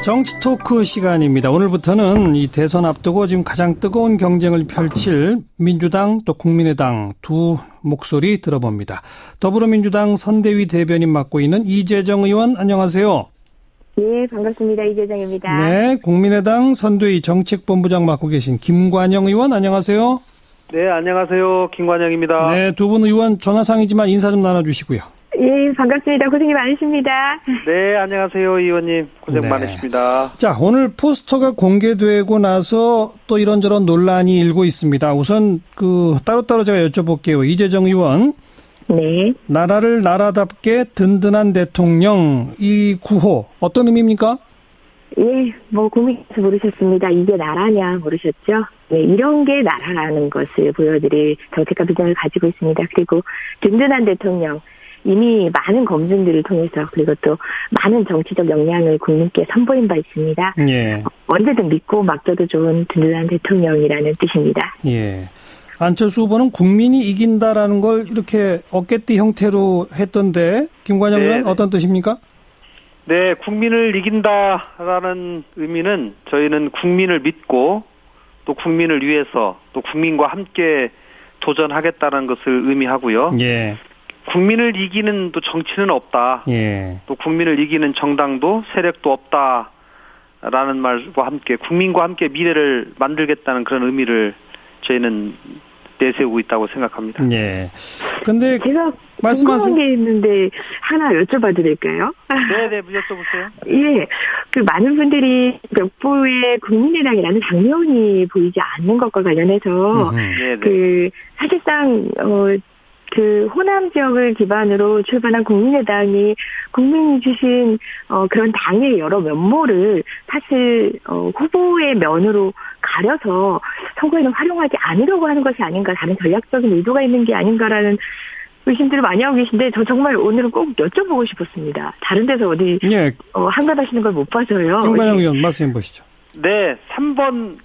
정치 토크 시간입니다. 오늘부터는 이 대선 앞두고 지금 가장 뜨거운 경쟁을 펼칠 민주당 또 국민의당 두 목소리 들어봅니다. 더불어민주당 선대위 대변인 맡고 있는 이재정 의원 안녕하세요. 네, 반갑습니다. 이재정입니다. 네, 국민의당 선대위 정책본부장 맡고 계신 김관영 의원 안녕하세요. 네, 안녕하세요. 김관영입니다. 네, 두 분 의원 전화상이지만 인사 좀 나눠주시고요. 예, 반갑습니다. 고생이 많으십니다. 네, 안녕하세요. 의원님. 고생 네. 많으십니다. 자, 오늘 포스터가 공개되고 나서 또 이런저런 논란이 일고 있습니다. 우선 따로따로 제가 여쭤볼게요. 이재정 의원. 네. 나라를 나라답게 든든한 대통령 이 구호 어떤 의미입니까? 예, 국민께서 모르셨습니다. 이게 나라냐 모르셨죠? 네, 이런 게 나라라는 것을 보여드릴 정책과 비전을 가지고 있습니다. 그리고 든든한 대통령. 이미 많은 검증들을 통해서 그리고 또 많은 정치적 역량을 국민께 선보인 바 있습니다. 예. 언제든 믿고 맡겨도 좋은 든든한 대통령이라는 뜻입니다. 예. 안철수 후보는 국민이 이긴다라는 걸 이렇게 어깨띠 형태로 했던데 김관영 의원 어떤 뜻입니까? 네, 국민을 이긴다라는 의미는 저희는 국민을 믿고 또 국민을 위해서 또 국민과 함께 도전하겠다는 것을 의미하고요. 예. 국민을 이기는 또 정치는 없다. 예. 또 국민을 이기는 정당도 세력도 없다라는 말과 함께 국민과 함께 미래를 만들겠다는 그런 의미를 저희는 내세우고 있다고 생각합니다. 예. 근데 제가 말씀하세요. 궁금한 게 있는데 하나 여쭤봐도 될까요? 네, 여쭤보세요. 예, 많은 분들이 벽보에 국민의당이라는 당면이 보이지 않는 것과 관련해서 사실상 호남 지역을 기반으로 출발한 국민의당이 국민이 주신 그런 당의 여러 면모를 사실 후보의 면으로 가려서 선거에는 활용하지 않으려고 하는 것이 아닌가, 다른 전략적인 의도가 있는 게 아닌가라는 의심들을 많이 하고 계신데 저 정말 오늘은 꼭 여쭤보고 싶었습니다. 다른 데서 어디 한가하시는 걸 못 봐서요. 김관영 의원 말씀해 보시죠. 네, 3번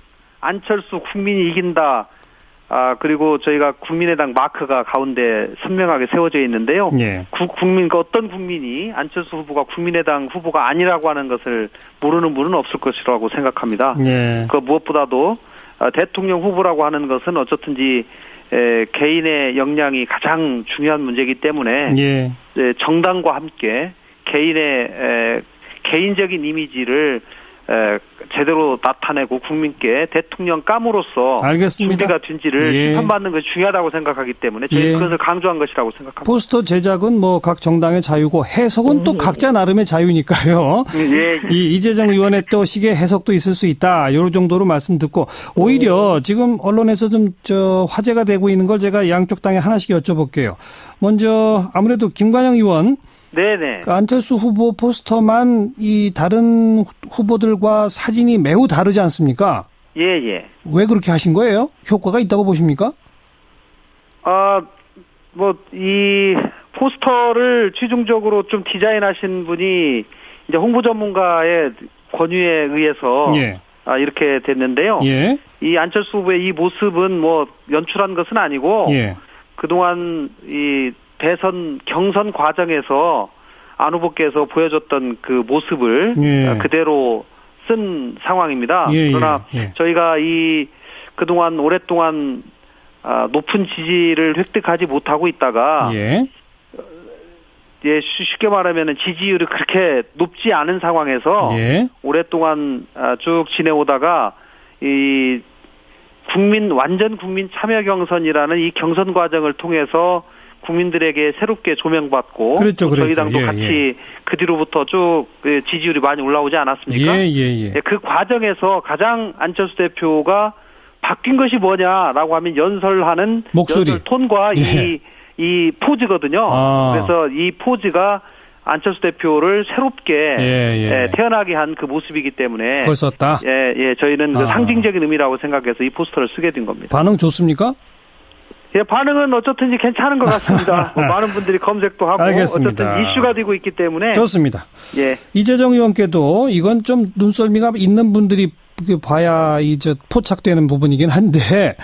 안철수 국민이 이긴다. 그리고 저희가 국민의당 마크가 가운데 선명하게 세워져 있는데요. 예. 어떤 국민이 안철수 후보가 국민의당 후보가 아니라고 하는 것을 모르는 분은 없을 것이라고 생각합니다. 예. 무엇보다도 대통령 후보라고 하는 것은 어쨌든지 개인의 역량이 가장 중요한 문제이기 때문에 예. 정당과 함께 개인의 개인적인 이미지를 제대로 나타내고 국민께 대통령감으로서 알겠습니다. 준비가 된지를 심판받는 것이 중요하다고 생각하기 때문에 저희 그것을 강조한 것이라고 생각합니다. 포스터 제작은 각 정당의 자유고 해석은 또 각자 나름의 자유니까요. 이재정 의원의 또 식의 해석도 있을 수 있다. 이 정도로 말씀 듣고 오히려 지금 언론에서 좀 화제가 되고 있는 걸 제가 양쪽 당에 하나씩 여쭤볼게요. 먼저 아무래도 김관영 의원. 네네. 안철수 후보 포스터만 이 다른 후보들과 사진이 매우 다르지 않습니까? 예. 왜 그렇게 하신 거예요? 효과가 있다고 보십니까? 이 포스터를 최종적으로 좀 디자인하신 분이 이제 홍보 전문가의 권유에 의해서 이렇게 됐는데요. 예. 이 안철수 후보의 이 모습은 연출한 것은 아니고 그동안 이 대선 경선 과정에서 안 후보께서 보여줬던 그 모습을 그대로 쓴 상황입니다. 그러나 저희가 그동안 오랫동안 높은 지지를 획득하지 못하고 있다가 쉽게 말하면 지지율이 그렇게 높지 않은 상황에서 오랫동안 쭉 지내오다가 이 완전 국민 참여 경선이라는 이 경선 과정을 통해서 국민들에게 새롭게 조명받고 그랬죠. 저희 당도 같이 그 뒤로부터 쭉 지지율이 많이 올라오지 않았습니까? 그 과정에서 가장 안철수 대표가 바뀐 것이 뭐냐라고 하면 연설하는 목소리, 연설 톤과 이 포즈거든요. 그래서 이 포즈가 안철수 대표를 새롭게 태어나게 한 그 모습이기 때문에 그걸 썼다. 저희는 그 상징적인 의미라고 생각해서 이 포스터를 쓰게 된 겁니다. 반응 좋습니까? 반응은 어쨌든지 괜찮은 것 같습니다. 많은 분들이 검색도 하고 알겠습니다. 어쨌든 이슈가 되고 있기 때문에 좋습니다. 이재정 의원께도 이건 좀 눈썰미가 있는 분들이 봐야 포착되는 부분이긴 한데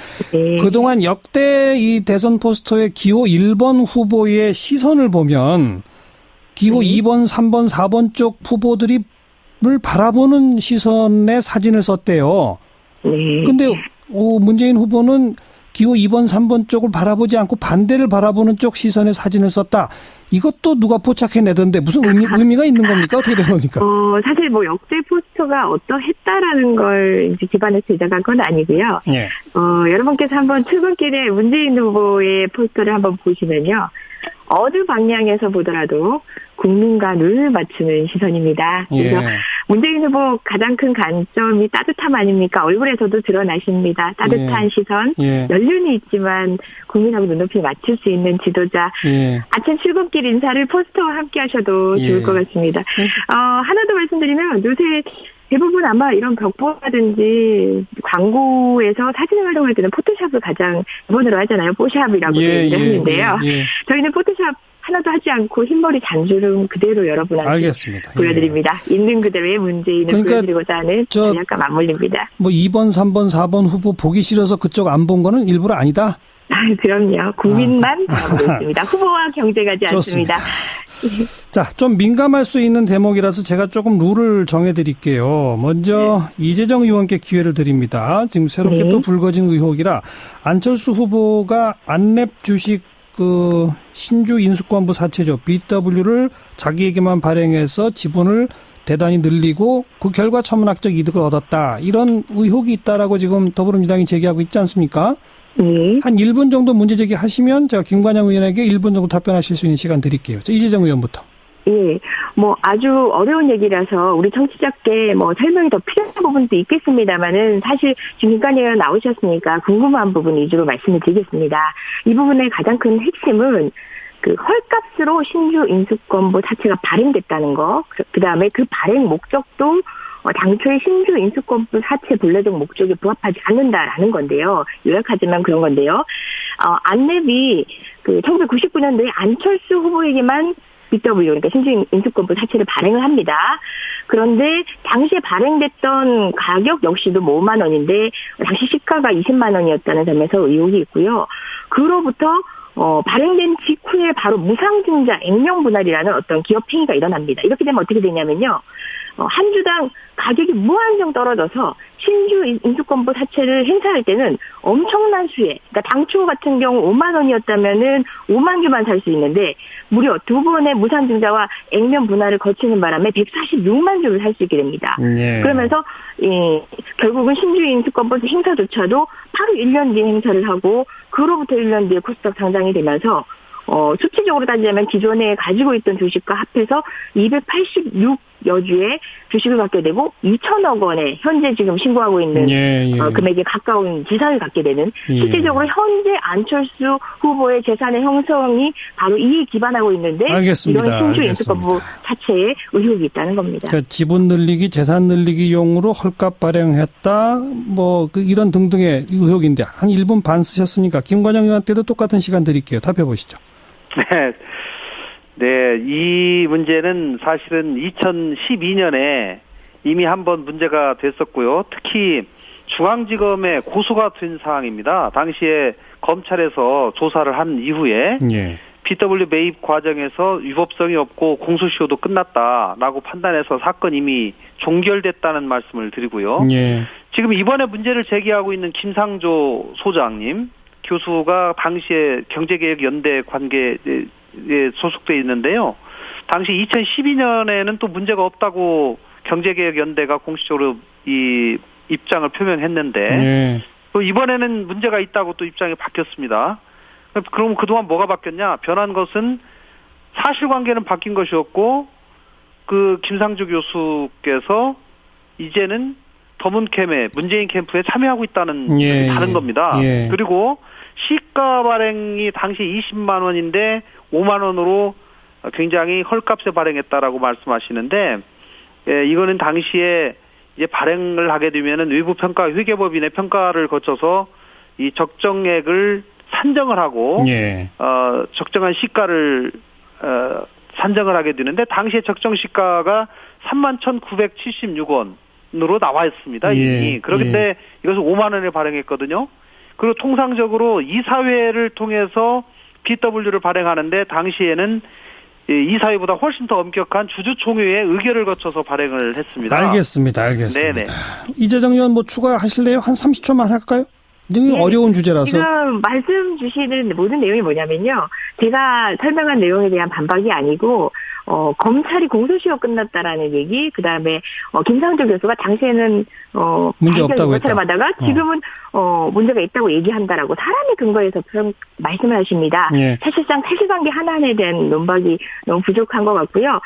그동안 역대 이 대선 포스터의 기호 1번 후보의 시선을 보면 기호 2번, 3번, 4번 쪽 후보들이 바라보는 시선의 사진을 썼대요. 네. 근데 문재인 후보는 기호 2번, 3번 쪽을 바라보지 않고 반대를 바라보는 쪽 시선의 사진을 썼다. 이것도 누가 포착해내던데 무슨 의미가 있는 겁니까? 어떻게 된 겁니까? 사실 뭐 역대 포스터가 어떠했다라는 걸 이제 기반해서 제작한 건 아니고요. 예. 여러분께서 한번 출근길에 문재인 후보의 포스터를 한번 보시면요. 어느 방향에서 보더라도 국민과 눈을 맞추는 시선입니다. 그래서 예. 문재인 후보 가장 큰 관점이 따뜻함 아닙니까? 얼굴에서도 드러나십니다. 따뜻한 예. 시선, 예. 연륜이 있지만 국민하고 눈높이 맞출 수 있는 지도자. 예. 아침 출근길 인사를 포스터와 함께 하셔도 예. 좋을 것 같습니다. 하나 더 말씀드리면 요새 대부분 아마 이런 벽보라든지 광고에서 사진을 활용할 때는 포토샵을 가장 기본으로 하잖아요. 포샵이라고 얘기를 하는데요. 저희는 포토샵 하나도 하지 않고 흰머리 잔주름 그대로 여러분한테 알겠습니다. 보여드립니다. 있는 그대로의 문재인을 보여드리고자 하는 전략과 맞물립니다. 뭐 2번, 3번, 4번 후보 보기 싫어서 그쪽 안 본 거는 일부러 아니다? 그럼요. 국민만 바라보고 있습니다. 후보와 경쟁하지 않습니다. 자, 좀 민감할 수 있는 대목이라서 제가 조금 룰을 정해드릴게요. 먼저 이재정 의원께 기회를 드립니다. 지금 새롭게 또 불거진 의혹이라 안철수 후보가 안랩 주식 신주 인수권부 사채죠. BW를 자기에게만 발행해서 지분을 대단히 늘리고 그 결과 천문학적 이득을 얻었다. 이런 의혹이 있다라고 지금 더불어민주당이 제기하고 있지 않습니까? 한 1분 정도 문제 제기하시면 제가 김관영 의원에게 1분 정도 답변하실 수 있는 시간 드릴게요. 이재정 의원부터. 예, 뭐 아주 어려운 얘기라서 우리 청취자께 뭐 설명이 더 필요한 부분도 있겠습니다만은 사실 지금 김관영 의원 나오셨으니까 궁금한 부분 위주로 말씀을 드리겠습니다. 이 부분의 가장 큰 핵심은 그 헐값으로 신주 인수권부 자체가 발행됐다는 거, 그 다음에 그 발행 목적도 당초의 신주 인수권부 사채 본래적 목적에 부합하지 않는다라는 건데요. 요약하지만 그런 건데요. 안랩이 그 1999년도에 안철수 후보에게만 BW, 그러니까 신주 인수권부 사채를 발행을 합니다. 그런데 당시에 발행됐던 가격 역시도 뭐 5만 원인데 당시 시가가 20만 원이었다는 점에서 의혹이 있고요. 그로부터 발행된 직후에 바로 무상증자 액면 분할이라는 어떤 기업 행위가 일어납니다. 이렇게 되면 어떻게 되냐면요. 한 주당 가격이 무한정 떨어져서 신주 인수권부 사채를 행사할 때는 엄청난 수에, 그러니까 당초 같은 경우 5만 원이었다면은 5만 개만 살 수 있는데 무려 두 번의 무상증자와 액면 분할을 거치는 바람에 146만 주를 살 수 있게 됩니다. 그러면서 결국은 신주 인수권부 행사조차도 바로 1년 뒤에 행사를 하고 그로부터 1년 뒤에 코스닥 상장이 되면서 수치적으로 따지자면 기존에 가지고 있던 주식과 합해서 286여 주의 주식을 갖게 되고 2천억 원에 현재 지금 신고하고 있는 금액에 가까운 지산을 갖게 되는 실질적으로 현재 안철수 후보의 재산의 형성이 바로 이에 기반하고 있는데 알겠습니다. 이런 신주 인수권부 자체에 의혹이 있다는 겁니다. 그러니까 지분 늘리기, 재산 늘리기용으로 헐값 발행했다, 이런 등등의 의혹인데 한 1분 반 쓰셨으니까 김관영 의원한테도 똑같은 시간 드릴게요. 답해 보시죠. 네, 이 문제는 사실은 2012년에 이미 한번 문제가 됐었고요. 특히 중앙지검에 고소가 된 사항입니다. 당시에 검찰에서 조사를 한 이후에 BW 매입 과정에서 위법성이 없고 공소시효도 끝났다라고 판단해서 사건이 이미 종결됐다는 말씀을 드리고요. 지금 이번에 문제를 제기하고 있는 김상조 소장님, 교수가 당시에 경제개혁연대 관계에 소속돼 있는데요. 당시 2012년에는 또 문제가 없다고 경제개혁연대가 공식적으로 이 입장을 표명했는데 또 이번에는 문제가 있다고 또 입장이 바뀌었습니다. 그럼 그동안 뭐가 바뀌었냐? 변한 것은 사실관계는 바뀐 것이었고 그 김상조 교수께서 이제는 더문캠에 문재인 캠프에 참여하고 있다는 점이 다른 겁니다. 그리고 시가 발행이 당시 20만 원인데 5만 원으로 굉장히 헐값에 발행했다라고 말씀하시는데, 이거는 당시에 이제 발행을 하게 되면은 외부 평가 회계법인의 평가를 거쳐서 이 적정액을 산정을 하고 적정한 시가를 산정을 하게 되는데 당시에 적정 시가가 31,976원으로 나와 있습니다. 이미. 그렇기 때문에 이것을 5만 원에 발행했거든요. 그리고 통상적으로 이사회를 통해서 BW를 발행하는데 당시에는 이 사회보다 훨씬 더 엄격한 주주총회의 의결을 거쳐서 발행을 했습니다. 알겠습니다. 네네. 이재정 의원 뭐 추가하실래요? 한 30초만 할까요? 지금 어려운 주제라서. 지금 말씀 주시는 모든 내용이 뭐냐면요. 제가 설명한 내용에 대한 반박이 아니고 검찰이 공소시효 끝났다라는 얘기, 그다음에 김상조 교수가 당시에는 문제 없다고 했다. 하다가 지금은 문제가 있다고 얘기한다라고 사람의 근거에서 말씀을 하십니다. 예. 사실상 사실관계 하나에 대한 논박이 너무 부족한 것 같고요.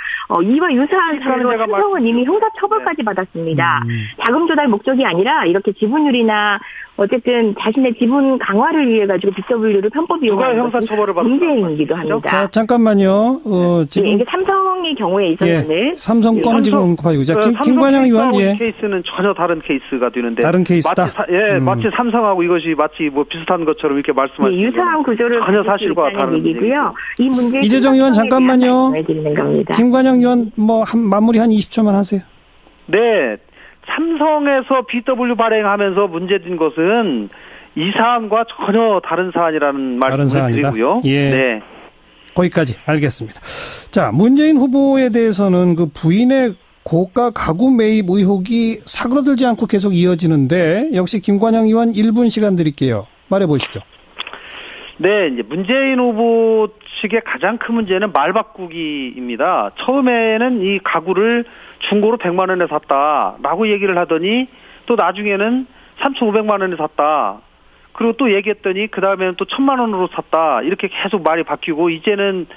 이와 유사한 사례로 삼성은 이미 형사처벌까지 받았습니다. 자금 조달 목적이 아니라 이렇게 지분율이나 어쨌든 자신의 지분 강화를 위해 가지고 BW를 편법 이용하는 형사처벌을 문제이기도 합니다. 자, 잠깐만요. 지금 이게 삼성의 경우에 있어서는 삼성 건을 지금 언급하고 자, 김관영 의원 케이스는 전혀 다른 케이스가 되는데 다른 케이스다. 마치 삼성하고 이것이 마치 뭐 비슷한 것처럼 이렇게 말씀하시는 유사한 구조를 전혀 사실과 다른 얘기고요. 이 문제 이재정 의원 잠깐만요. 겁니다. 김관영 의원 뭐 마무리 한 20초만 하세요. 네. 삼성에서 BW 발행하면서 문제된 것은 이 사안과 전혀 다른 사안이라는 말씀을 드리고요. 예. 네. 거기까지 알겠습니다. 자, 문재인 후보에 대해서는 그 부인의 고가 가구 매입 의혹이 사그러들지 않고 계속 이어지는데 역시 김관영 의원 1분 시간 드릴게요. 말해 보시죠. 네, 이제 문재인 후보 측의 가장 큰 문제는 말 바꾸기입니다. 처음에는 이 가구를 중고로 100만 원에 샀다라고 얘기를 하더니 또 나중에는 3,500만 원에 샀다. 그리고 또 얘기했더니 그 다음에는 또 1,000만 원으로 샀다. 이렇게 계속 말이 바뀌고 이제는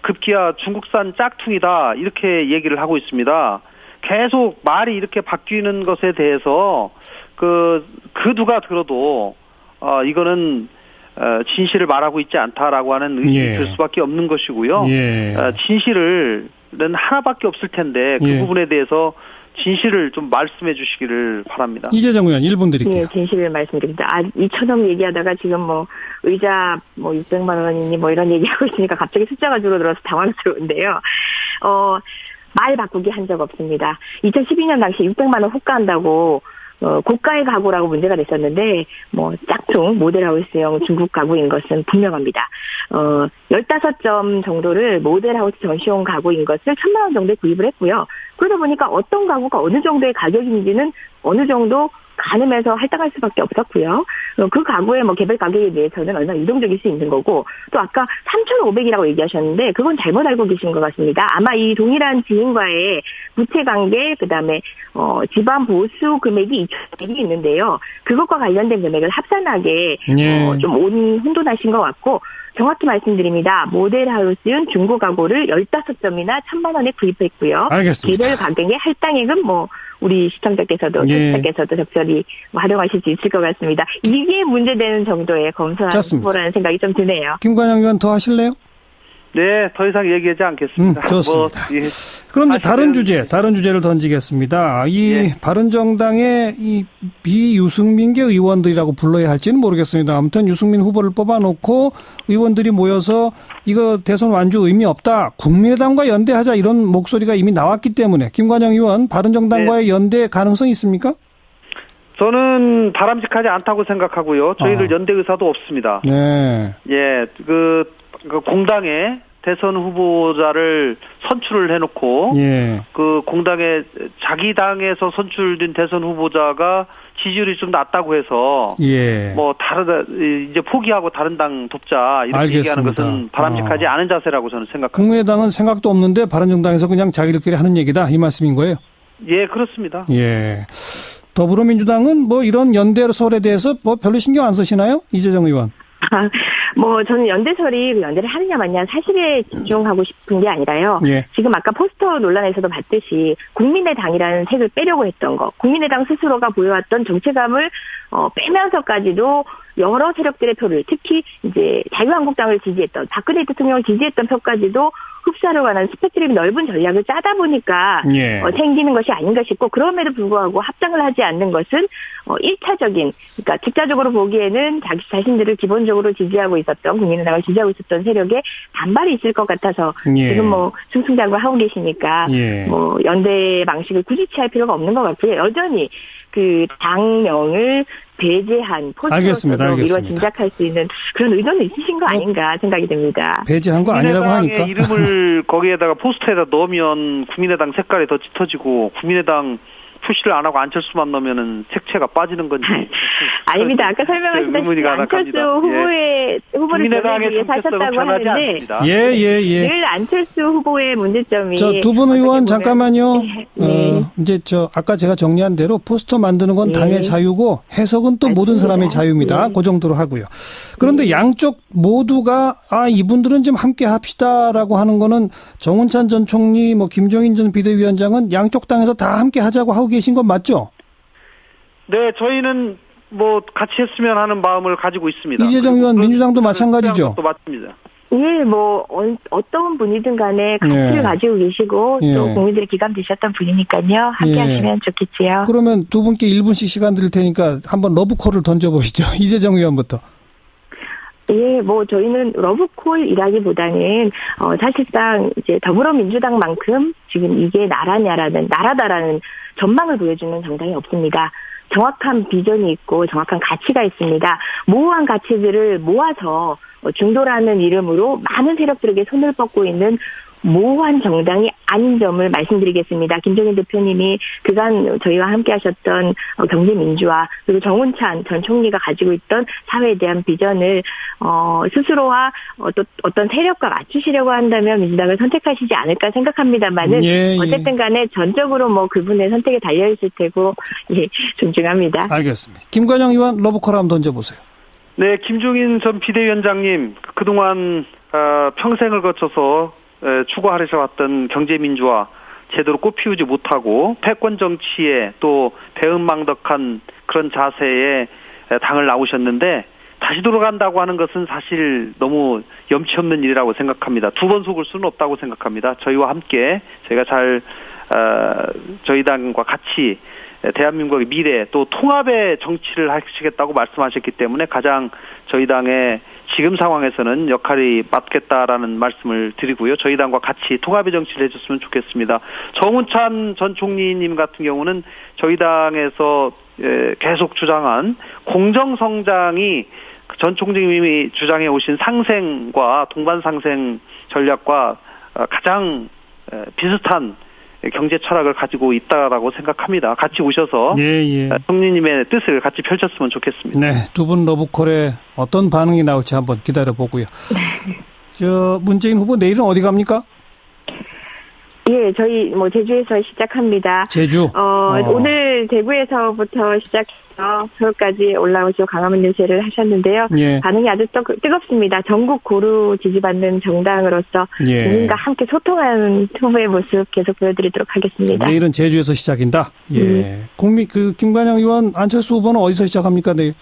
급기야 중국산 짝퉁이다. 이렇게 얘기를 하고 있습니다. 계속 말이 이렇게 바뀌는 것에 대해서 그 누가 들어도 이거는 진실을 말하고 있지 않다라고 하는 의심이 들 수밖에 없는 것이고요. 진실은 하나밖에 없을 텐데 그 부분에 대해서 진실을 좀 말씀해 주시기를 바랍니다. 이재정 의원 1분 드릴게요. 네, 진실을 말씀드립니다. 2,000원 얘기하다가 지금 뭐 의자 600만 원이니 뭐 이런 얘기하고 있으니까 갑자기 숫자가 줄어들어서 당황스러운데요. 말 바꾸기 한 적 없습니다. 2012년 당시 600만 원 호가한다고 고가의 가구라고 문제가 됐었는데 짝퉁 모델하우스형 중국 가구인 것은 분명합니다. 15점 정도를 모델하우스 전시용 가구인 것을 1,000만 원 정도에 구입을 했고요. 그러다 보니까 어떤 가구가 어느 정도의 가격인지는 어느 정도 가늠해서 할당할 수밖에 없었고요. 그 가구의 개별 가격에 대해서는 얼마나 유동적일 수 있는 거고, 또 아까 3,500이라고 얘기하셨는데 그건 잘못 알고 계신 것 같습니다. 아마 이 동일한 지인과의 부채 관계, 그다음에 집안 보수 금액이 2,500이 있는데요. 그것과 관련된 금액을 합산하게 좀 혼돈하신 것 같고, 정확히 말씀드립니다. 모델하우스용 중고 가구를 15점이나 1,000만 원에 구입했고요. 알겠습니다. 개별 가격의 할당액은 우리 시청자께서도 청취자께서도 적절히 활용하실 수 있을 것 같습니다. 이게 문제되는 정도의 검소한 후보라는 생각이 좀 드네요. 김관영 의원 더 하실래요? 네, 더 이상 얘기하지 않겠습니다. 좋습니다. 그럼 이제 다른 주제를 던지겠습니다. 바른정당의 이 비유승민계 의원들이라고 불러야 할지는 모르겠습니다. 아무튼 유승민 후보를 뽑아놓고 의원들이 모여서 이거 대선 완주 의미 없다. 국민의당과 연대하자 이런 목소리가 이미 나왔기 때문에 김관영 의원 바른정당과의 연대 가능성이 있습니까? 저는 바람직하지 않다고 생각하고요. 저희들 연대 의사도 없습니다. 네. 그 공당에 대선 후보자를 선출을 해놓고 그 공당에 자기 당에서 선출된 대선 후보자가 지지율이 좀 낮다고 해서 다르다 이제 포기하고 다른 당 돕자 이렇게 알겠습니다. 얘기하는 것은 바람직하지 않은 자세라고 저는 생각합니다. 국민의당은 생각도 없는데 바른정당에서 그냥 자기들끼리 하는 얘기다 이 말씀인 거예요? 예, 그렇습니다. 더불어민주당은 이런 연대설에 대해서 별로 신경 안 쓰시나요? 이재정 의원. 저는 연대를 하느냐 마냐 사실에 집중하고 싶은 게 아니라요. 지금 아까 포스터 논란에서도 봤듯이 국민의당이라는 색을 빼려고 했던 거, 국민의당 스스로가 보여왔던 정체감을 빼면서까지도 여러 세력들의 표를, 특히 이제 자유한국당을 지지했던, 박근혜 대통령을 지지했던 표까지도 흡수하려고 하는 스펙트럼이 넓은 전략을 짜다 보니까 생기는 것이 아닌가 싶고, 그럼에도 불구하고 합당을 하지 않는 것은 1차적인, 그러니까 직자적으로 보기에는 자신들을 기본적으로 지지하고 있었던, 국민의당을 지지하고 있었던 세력의 반발이 있을 것 같아서 지금 승승장구 하고 계시니까 연대 방식을 굳이 취할 필요가 없는 것 같고요. 여전히 그 당명을 배제한 포스터로 이루어 짐작할 수 있는 그런 의도는 있으신 거 아닌가 생각이 듭니다. 배제한 거 아니라고 하니까. 이름을 거기에다가 포스터에다 넣으면 국민의당 색깔이 더 짙어지고 국민의당 푸시를 안 하고 안철수만 넣으면은 색채가 빠지는 건지. 아닙니다. 아까 설명하셨다시피 안철수 후보를 국민의당의 위해 사셨다고 하는데 늘 안철수 후보의 문제점이 두 분 의원 잠깐만요. 이제 아까 제가 정리한 대로 포스터 만드는 건 당의 자유고 해석은 또 모든 사람의 자유입니다. 그 정도로 하고요. 그런데 양쪽 모두가 이분들은 좀 함께 합시다라고 하는 거는 정운찬 전 총리, 김종인 전 비대위원장은 양쪽 당에서 다 함께 하자고 하고 계신 건 맞죠? 네, 저희는 같이 했으면 하는 마음을 가지고 있습니다. 이재정 의원 민주당도 마찬가지죠? 또 맞습니다. 예, 어떤 분이든 간에 가치를 가지고 계시고 또 국민들의 기감 되셨던 분이니까요. 함께 하시면 좋겠지요. 그러면 두 분께 1분씩 시간 드릴 테니까 한번 러브콜을 던져보시죠. 이재정 의원부터. 예, 저희는 러브콜이라기보다는, 사실상 이제 더불어민주당만큼 지금 이게 나라다라는 전망을 보여주는 정당이 없습니다. 정확한 비전이 있고 정확한 가치가 있습니다. 모호한 가치들을 모아서 중도라는 이름으로 많은 세력들에게 손을 뻗고 있는 모호한 정당이 아닌 점을 말씀드리겠습니다. 김종인 대표님이 그간 저희와 함께 하셨던 경제민주화 그리고 정운찬 전 총리가 가지고 있던 사회에 대한 비전을 스스로와 어떤 세력과 맞추시려고 한다면 민주당을 선택하시지 않을까 생각합니다만은 어쨌든 간에 전적으로 그분의 선택에 달려있을 테고 존중합니다. 알겠습니다. 김관영 의원 러브콜 한번 던져보세요. 네, 김종인 전 비대위원장님 그동안 평생을 거쳐서 추구하셔왔던 경제민주화 제대로 꽃피우지 못하고 패권 정치에 또 배은망덕한 그런 자세에 당을 나오셨는데 다시 돌아간다고 하는 것은 사실 너무 염치 없는 일이라고 생각합니다. 두 번 속을 수는 없다고 생각합니다. 저희와 함께 저희가 저희 당과 같이 대한민국의 미래 또 통합의 정치를 하시겠다고 말씀하셨기 때문에 가장 저희 당의 지금 상황에서는 역할이 맞겠다라는 말씀을 드리고요. 저희 당과 같이 통합의 정치를 해줬으면 좋겠습니다. 정운찬 전 총리님 같은 경우는 저희 당에서 계속 주장한 공정성장이 전 총리님이 주장해 오신 상생과 동반상생 전략과 가장 비슷한 경제 철학을 가지고 있다라고 생각합니다. 같이 오셔서 총리님의 뜻을 같이 펼쳤으면 좋겠습니다. 네, 두 분 러브콜에 어떤 반응이 나올지 한번 기다려보고요. 문재인 후보 내일은 어디 갑니까? 예, 저희 제주에서 시작합니다. 제주? 오늘 대구에서부터 시작해서 서울까지 올라오시고 강화문 유세를 하셨는데요. 반응이 아주 뜨겁습니다. 전국 고루 지지받는 정당으로서 국민과 함께 소통하는 후보의 모습 계속 보여드리도록 하겠습니다. 내일은 제주에서 시작인다? 김관영 의원, 안철수 후보는 어디서 시작합니까, 내일?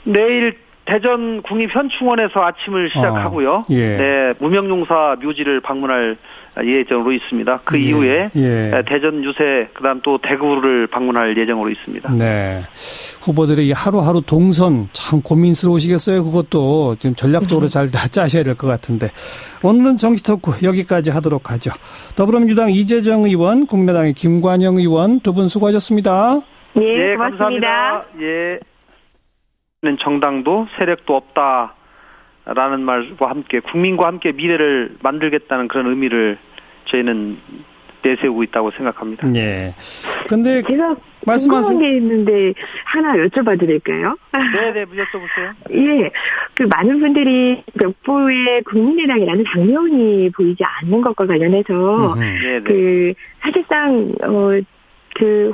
내일 대전 국립현충원에서 아침을 시작하고요. 네, 무명용사 묘지를 방문할 예정으로 있습니다. 그 이후에 대전 유세, 그다음 또 대구를 방문할 예정으로 있습니다. 네, 후보들의 하루하루 동선 참 고민스러우시겠어요. 그것도 지금 전략적으로 잘 짜셔야 될 것 같은데 오늘은 정치 토크 여기까지 하도록 하죠. 더불어민주당 이재정 의원, 국민의당의 김관영 의원 두 분 수고하셨습니다. 네, 고맙습니다. 정당도 세력도 없다라는 말과 함께 국민과 함께 미래를 만들겠다는 그런 의미를 저희는 내세우고 있다고 생각합니다. 네. 근데 제가 궁금한 게 있는데 하나 여쭤봐도 될까요? 네, 여쭤보세요. 예, 많은 분들이 벽보에 국민의당이라는 당면이 보이지 않는 것과 관련해서 사실상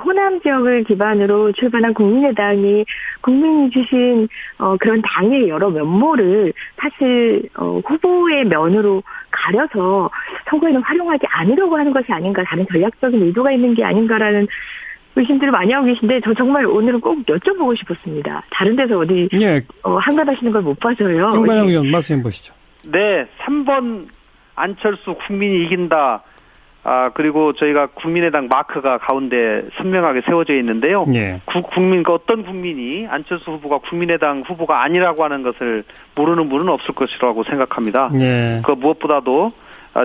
호남 지역을 기반으로 출발한 국민의당이 국민이 주신 그런 당의 여러 면모를 사실 후보의 면으로 가려서 선거에는 활용하지 않으려고 하는 것이 아닌가, 다른 전략적인 의도가 있는 게 아닌가라는 의심들을 많이 하고 계신데 저 정말 오늘은 꼭 여쭤보고 싶었습니다. 다른 데서 어디 한가하시는 걸 못 봐서요. 김관영 의원 말씀해 보시죠. 네, 3번 안철수 국민이 이긴다. 그리고 저희가 국민의당 마크가 가운데 선명하게 세워져 있는데요. 어떤 국민이 안철수 후보가 국민의당 후보가 아니라고 하는 것을 모르는 분은 없을 것이라고 생각합니다. 그 무엇보다도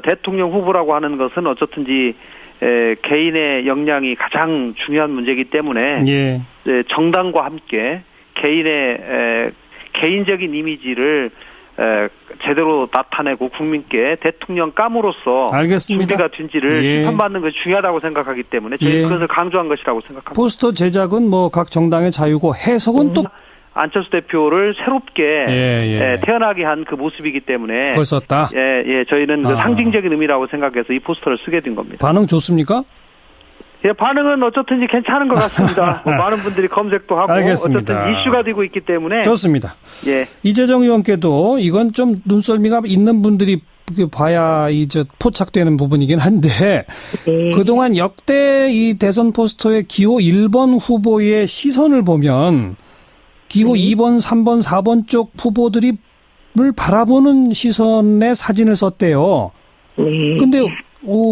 대통령 후보라고 하는 것은 어쨌든지 개인의 역량이 가장 중요한 문제이기 때문에 예. 정당과 함께 개인의 개인적인 이미지를 제대로 나타내고 국민께 대통령감으로서 알겠습니다. 준비가 된지를 예. 심판받는 것이 중요하다고 생각하기 때문에 저희 예. 그것을 강조한 것이라고 생각합니다. 포스터 제작은 뭐 각 정당의 자유고 해석은 또 안철수 대표를 새롭게 예. 태어나게 한 그 모습이기 때문에 그걸 썼다. 예, 저희는 그 상징적인 의미라고 생각해서 이 포스터를 쓰게 된 겁니다. 반응 좋습니까? 예, 반응은 어쨌든지 괜찮은 것 같습니다. 많은 분들이 검색도 하고 알겠습니다. 어쨌든 이슈가 되고 있기 때문에 좋습니다. 예. 이재정 의원께도 이건 좀 눈썰미가 있는 분들이 봐야 이제 포착되는 부분이긴 한데 그동안 역대 이 대선 포스터의 기호 1번 후보의 시선을 보면 기호 2번, 3번, 4번 쪽 후보들이 를 바라보는 시선의 사진을 썼대요. 근데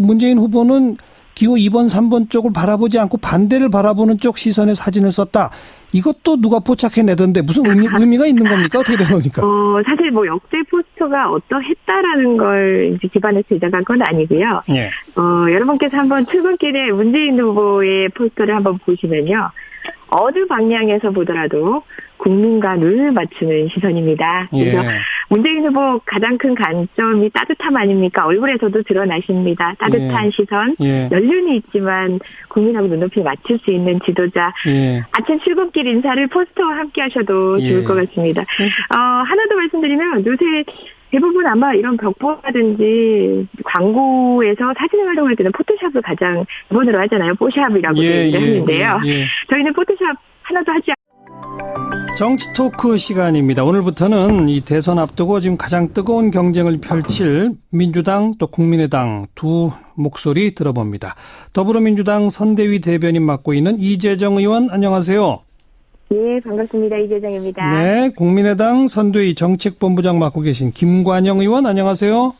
문재인 후보는 기호 2번, 3번 쪽을 바라보지 않고 반대를 바라보는 쪽 시선의 사진을 썼다. 이것도 누가 포착해내던데 무슨 의미가 있는 겁니까? 어떻게 된 겁니까? 사실 뭐 역대 포스터가 어떠했다라는 걸 이제 기반해서 제작한 건 아니고요. 예. 여러분께서 한번 출근길에 문재인 후보의 포스터를 한번 보시면요. 어느 방향에서 보더라도 국민과 눈을 맞추는 시선입니다. 그래서 문재인 후보 가장 큰 관점이 따뜻함 아닙니까? 얼굴에서도 드러나십니다. 따뜻한 시선, 연륜이 있지만 국민하고 눈높이 맞출 수 있는 지도자. 아침 출근길 인사를 포스터와 함께 하셔도 좋을 것 같습니다. 하나 더 말씀드리면 요새 대부분 아마 이런 벽보라든지 광고에서 사진을 활용할 때는 포토샵을 가장 기본으로 하잖아요. 뽀샵이라고 하는데요. 저희는 포토샵 하나도 하지 않습니다. 정치 토크 시간입니다. 오늘부터는 이 대선 앞두고 지금 가장 뜨거운 경쟁을 펼칠 민주당 또 국민의당 두 목소리 들어봅니다. 더불어민주당 선대위 대변인 맡고 있는 이재정 의원 안녕하세요. 예, 반갑습니다. 이재정입니다. 네, 국민의당 선대위 정책본부장 맡고 계신 김관영 의원 안녕하세요.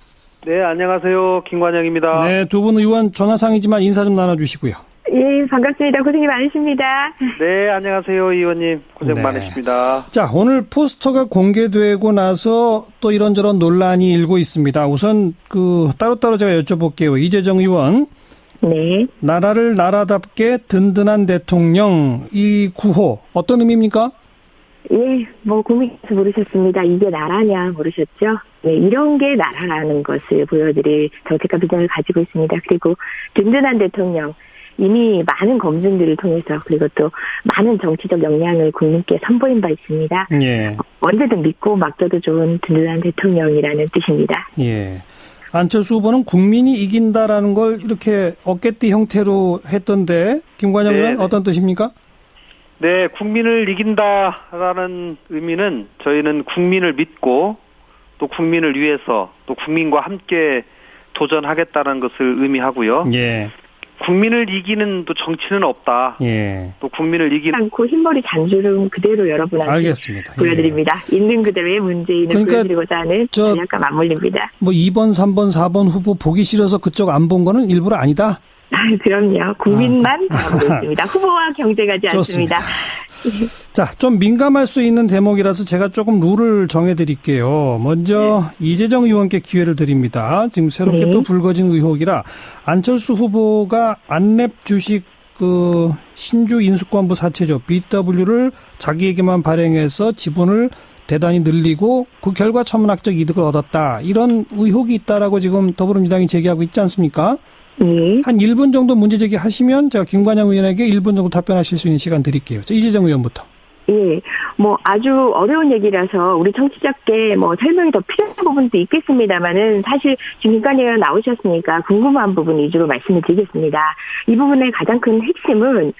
네, 안녕하세요. 김관영입니다. 네, 두 분 의원 전화상이지만 인사 좀 나눠주시고요. 예, 반갑습니다. 고생이 많으십니다. 네, 안녕하세요, 이 의원님. 고생 네. 많으십니다. 자, 오늘 포스터가 공개되고 나서 또 이런저런 논란이 일고 있습니다. 우선 따로따로 제가 여쭤볼게요. 이재정 의원. 네. 나라를 나라답게 든든한 대통령 이 구호 어떤 의미입니까? 예, 뭐 국민께서 모르셨습니다. 이게 나라냐 모르셨죠? 네, 이런 게 나라라는 것을 보여드릴 정책과 비전을 가지고 있습니다. 그리고 든든한 대통령. 이미 많은 검증들을 통해서 그리고 또 많은 정치적 역량을 국민께 선보인 바 있습니다. 예. 언제든 믿고 맡겨도 좋은 든든한 대통령이라는 뜻입니다. 예. 안철수 후보는 국민이 이긴다라는 걸 이렇게 어깨띠 형태로 했던데 김관영 의원 어떤 뜻입니까? 네, 국민을 이긴다라는 의미는 저희는 국민을 믿고 또 국민을 위해서 또 국민과 함께 도전하겠다는 것을 의미하고요. 예. 국민을 이기는 또 정치는 없다. 예. 또 국민을 이기는 않고 흰머리 잔주름 그대로 여러분한테 알겠습니다. 보여드립니다. 예. 있는 그대로의 문재인을 그러니까 보여드리고자 하는 전략과 맞물립니다. 뭐 2번, 3번, 4번 후보 보기 싫어서 그쪽 안 본 거는 일부러 아니다? 그럼요. 국민만 바라보고 있습니다. 후보와 경쟁하지 않습니다. 자, 좀 민감할 수 있는 대목이라서 제가 조금 룰을 정해드릴게요. 먼저 이재정 의원께 기회를 드립니다. 지금 새롭게 또 불거진 의혹이라 안철수 후보가 안랩 주식 신주 인수권부 사채죠. BW를 자기에게만 발행해서 지분을 대단히 늘리고 그 결과 천문학적 이득을 얻었다. 이런 의혹이 있다라고 지금 더불어민주당이 제기하고 있지 않습니까? 한 1분 정도 문제 제기하시면 제가 김관영 의원에게 1분 정도 답변하실 수 있는 시간 드릴게요. 이재정 의원부터. 예, 뭐 아주 어려운 얘기라서 우리 청취자께 뭐 설명이 더 필요한 부분도 있겠습니다만은 사실 지금 김관영 의원 나오셨으니까 궁금한 부분 위주로 말씀을 드리겠습니다. 이 부분의 가장 큰 핵심은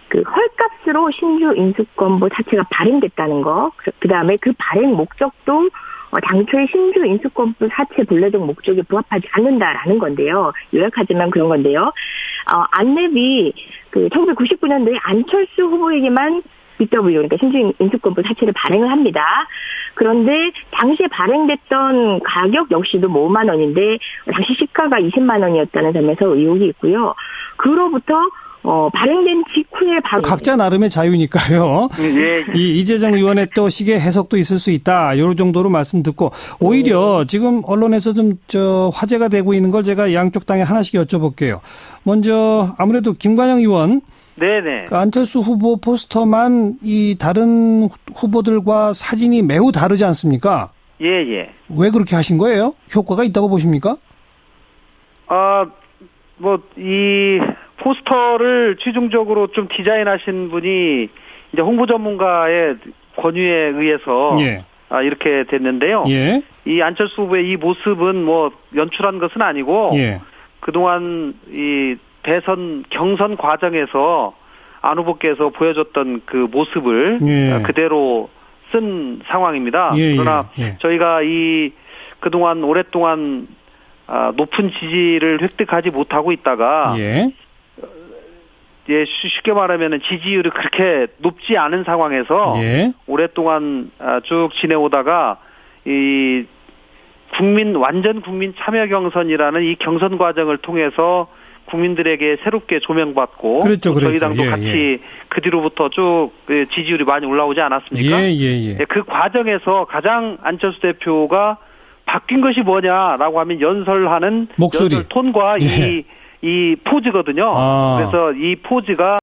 그 헐값으로 신주 인수권부 사채가 발행됐다는 거, 그 다음에 그 발행 목적도 당초의 신주 인수권부 사채 본래적 목적에 부합하지 않는다라는 건데요. 요약하지만 그런 건데요. 안랩이 1999년도에 안철수 후보에게만 BW, 그러니까 신주 인수권부 사채를 발행을 합니다. 그런데 당시에 발행됐던 가격 역시도 5만 원인데 당시 시가가 20만 원이었다는 점에서 의혹이 있고요. 그로부터 발행된 직후에 바로 각자 나름의 자유니까요. 예. 이 이재정 의원의 또 식의 해석도 있을 수 있다. 이런 정도로 말씀 듣고 오히려 지금 언론에서 좀 화제가 되고 있는 걸 제가 양쪽 당에 하나씩 여쭤볼게요. 먼저 아무래도 김관영 의원 네네. 그 안철수 후보 포스터만 이 다른 후보들과 사진이 매우 다르지 않습니까? 예. 왜 그렇게 하신 거예요? 효과가 있다고 보십니까? 이 포스터를 최종적으로 좀 디자인하신 분이 이제 홍보 전문가의 권유에 의해서 예. 이렇게 됐는데요. 예. 이 안철수 후보의 이 모습은 뭐 연출한 것은 아니고 예. 그동안 이 대선 경선 과정에서 안 후보께서 보여줬던 그 모습을 예. 그대로 쓴 상황입니다. 예, 그러나 예. 저희가 이 그동안 오랫동안 높은 지지를 획득하지 못하고 있다가 예. 쉽게 말하면 지지율이 그렇게 높지 않은 상황에서 예. 오랫동안 쭉 지내오다가 이 완전 국민 참여 경선이라는 이 경선 과정을 통해서 국민들에게 새롭게 조명받고 그렇죠. 저희 당도 예, 같이 그 뒤로부터 쭉 지지율이 많이 올라오지 않았습니까? 예. 그 과정에서 가장 안철수 대표가 바뀐 것이 뭐냐라고 하면 연설 톤과 예. 이 포즈거든요. 그래서 이 포즈가